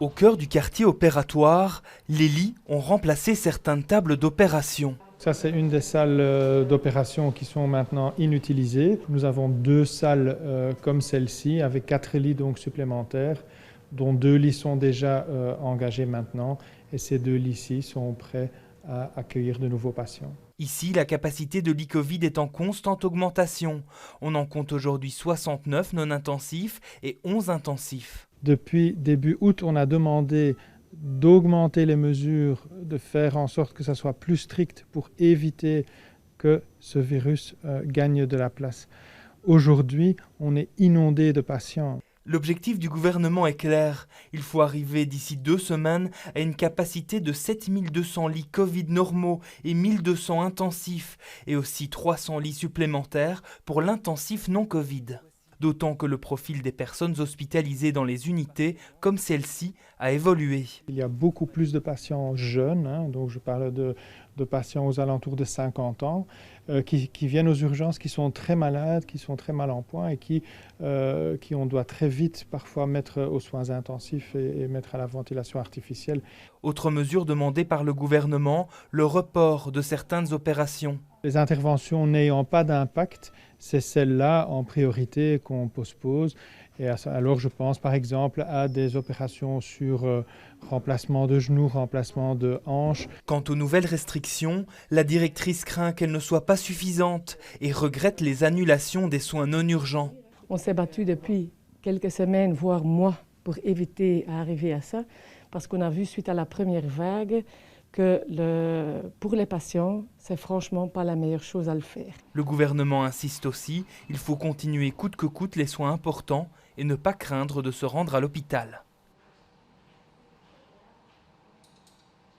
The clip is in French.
Au cœur du quartier opératoire, les lits ont remplacé certaines tables d'opération. Ça, c'est une des salles d'opération qui sont maintenant inutilisées. Nous avons 2 salles comme celle-ci, avec 4 lits donc supplémentaires, dont 2 lits sont déjà engagés maintenant. Et ces 2 lits-ci sont prêts à accueillir de nouveaux patients. Ici, la capacité de lits Covid est en constante augmentation. On en compte aujourd'hui 69 non intensifs et 11 intensifs. Depuis début août, on a demandé d'augmenter les mesures, de faire en sorte que ça soit plus strict pour éviter que ce virus gagne de la place. Aujourd'hui, on est inondé de patients. L'objectif du gouvernement est clair. Il faut arriver d'ici 2 semaines à une capacité de 7200 lits Covid normaux et 1200 intensifs et aussi 300 lits supplémentaires pour l'intensif non Covid. D'autant que le profil des personnes hospitalisées dans les unités, comme celle-ci, a évolué. Il y a beaucoup plus de patients jeunes, donc je parle de patients aux alentours de 50 ans, qui viennent aux urgences, qui sont très malades, qui sont très mal en point et qui on doit très vite parfois mettre aux soins intensifs et mettre à la ventilation artificielle. Autre mesure demandée par le gouvernement, le report de certaines opérations. Les interventions n'ayant pas d'impact, c'est celles-là en priorité qu'on postpose. Et alors je pense par exemple à des opérations sur remplacement de genoux, remplacement de hanches. Quant aux nouvelles restrictions, la directrice craint qu'elles ne soient pas suffisantes et regrette les annulations des soins non urgents. On s'est battu depuis quelques semaines, voire mois, pour éviter d'arriver à ça, parce qu'on a vu suite à la première vague que pour les patients, c'est franchement pas la meilleure chose à le faire. Le gouvernement insiste aussi, il faut continuer coûte que coûte les soins importants et ne pas craindre de se rendre à l'hôpital.